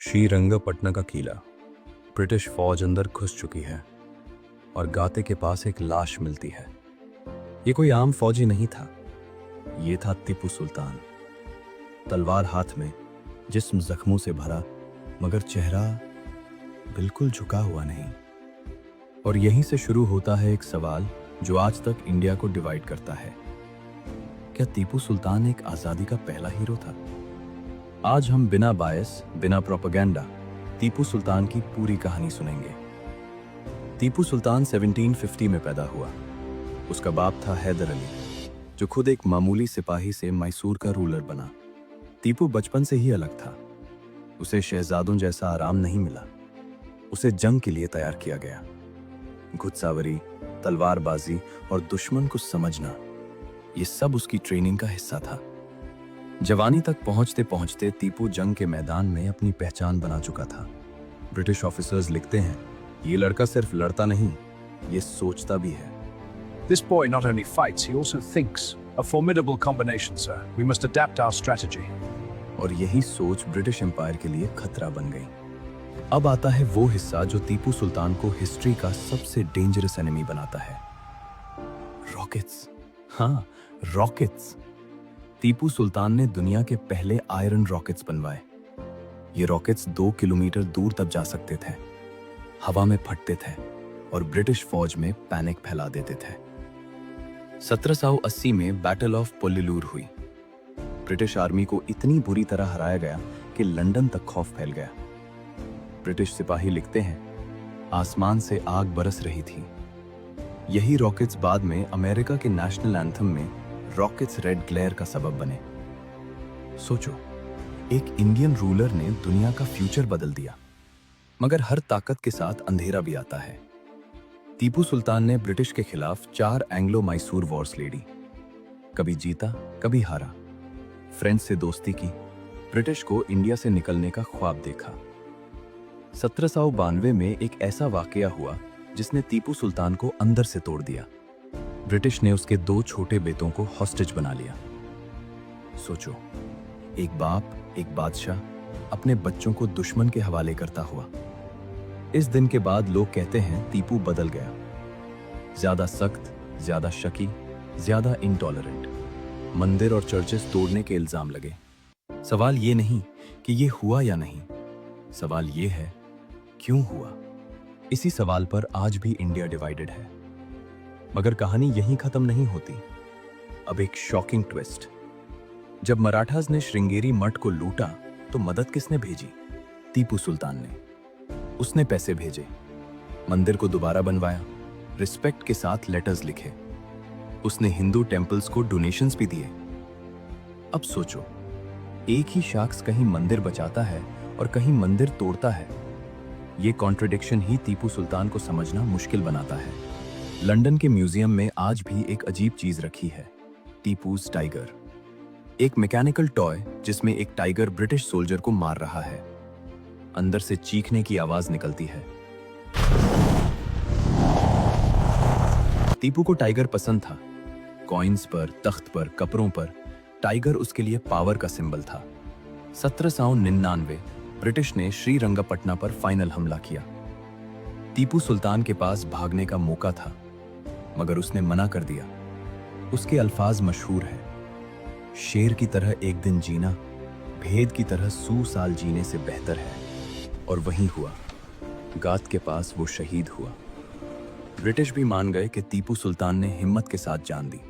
श्रीरंगपट्टनम का किला। ब्रिटिश फौज अंदर घुस चुकी है और गाते के पास एक लाश मिलती है। ये कोई आम फौजी नहीं था, ये था टीपू सुल्तान। तलवार हाथ में, जिस्म जख्मों से भरा, मगर चेहरा बिल्कुल झुका हुआ नहीं। और यहीं से शुरू होता है एक सवाल जो आज तक इंडिया को डिवाइड करता है। क्या टीपू सुल्तान एक आजादी का पहला हीरो था? आज हम बिना बायस, बिना प्रोपेगेंडा टीपू सुल्तान की पूरी कहानी सुनेंगे। टीपू सुल्तान 1750 में पैदा हुआ। उसका बाप था हैदर अली, जो खुद एक मामूली सिपाही से मैसूर का रूलर बना। टीपू बचपन से ही अलग था। उसे शहजादों जैसा आराम नहीं मिला। उसे जंग के लिए तैयार किया गया। घुड़सवारी, तलवारबाजी और दुश्मन को समझना, ये सब उसकी ट्रेनिंग का हिस्सा था। जवानी तक पहुंचते पहुंचते टीपू जंग के मैदान में अपनी पहचान बना चुका था। ब्रिटिश ऑफिसर्स लिखते हैं, ये लड़का सिर्फ लड़ता नहीं, ये सोचता भी है। This boy not only fights, he also thinks. A formidable combination, sir. We must adapt our strategy. और यही सोच ब्रिटिश एम्पायर के लिए खतरा बन गई। अब आता है वो हिस्सा जो टीपू सुल्तान को हिस्ट्री का सबसे डेंजरस एनिमी बनाता है। रॉकेट्स। हाँ, रॉकेट्स। टीपू सुल्तान ने दुनिया के पहले आयरन रॉकेट्स बनवाए। ये रॉकेट्स 2 किलोमीटर दूर तक जा सकते थे, हवा में फटते थे और ब्रिटिश फौज में पैनिक फैला देते थे। 1780 में बैटल ऑफ पोल्लीलूर हुई। ब्रिटिश आर्मी को इतनी बुरी तरह हराया गया कि लंदन तक खौफ फैल गया। ब्रिटिश सिपाही लिखते हैं, आसमान से आग बरस रही थी। यही रॉकेट्स बाद में अमेरिका के नेशनल एंथम में रॉकेट्स रेड ग्लेयर का सबब बने। सोचो, एक इंडियन रूलर ने दुनिया का फ्यूचर बदल दिया। मगर हर ताकत के साथ अंधेरा भी आता है। टीपू सुल्तान ने ब्रिटिश के खिलाफ 4 एंग्लो मैसूर वॉर्स लड़ी। कभी जीता, कभी हारा। फ्रेंच से दोस्ती की, ब्रिटिश को इंडिया से निकलने का ख्वाब देखा। 1792 में एक ऐसा वाकया हुआ जिसने टीपू सुल्तान को अंदर से तोड़ दिया। ब्रिटिश ने उसके 2 छोटे बेटों को हॉस्टेज बना लिया। सोचो, एक बाप, एक बादशाह अपने बच्चों को दुश्मन के हवाले करता हुआ। इस दिन के बाद लोग कहते हैं टीपू बदल गया। ज्यादा सख्त, ज्यादा शकी, ज्यादा इंटॉलरेंट। मंदिर और चर्चेस तोड़ने के इल्जाम लगे। सवाल ये नहीं कि ये हुआ या नहीं, सवाल ये है क्यों हुआ। इसी सवाल पर आज भी इंडिया डिवाइडेड है। मगर कहानी यहीं खत्म नहीं होती। अब एक शॉकिंग ट्विस्ट। जब मराठास ने श्रृंगेरी मठ को लूटा तो मदद किसने भेजी? टीपू सुल्तान ने। उसने पैसे भेजे, मंदिर को दोबारा बनवाया, रिस्पेक्ट के साथ लेटर्स लिखे। उसने हिंदू टेम्पल्स को डोनेशंस भी दिए। अब सोचो, एक ही शख्स कहीं मंदिर बचाता है और कहीं मंदिर तोड़ता है। ये कॉन्ट्रडिक्शन ही टीपू सुल्तान को समझना मुश्किल बनाता है। लंदन के म्यूजियम में आज भी एक अजीब चीज रखी है, टीपूज टाइगर। एक मैकेनिकल टॉय जिसमें एक टाइगर ब्रिटिश सोल्जर को मार रहा है। अंदर से चीखने की आवाज निकलती है। टीपू को टाइगर पसंद था। कॉइन्स पर, तख्त पर, कपड़ों पर टाइगर उसके लिए पावर का सिंबल था। 1799 ब्रिटिश ने श्रीरंगपट्टनम पर फाइनल हमला किया। टीपू सुल्तान के पास भागने का मौका था, मगर उसने मना कर दिया। उसके अल्फाज मशहूर हैं, शेर की तरह एक दिन जीना भेद की तरह 100 साल जीने से बेहतर है। और वहीं हुआ, गात के पास वो शहीद हुआ। ब्रिटिश भी मान गए कि टीपू सुल्तान ने हिम्मत के साथ जान दी।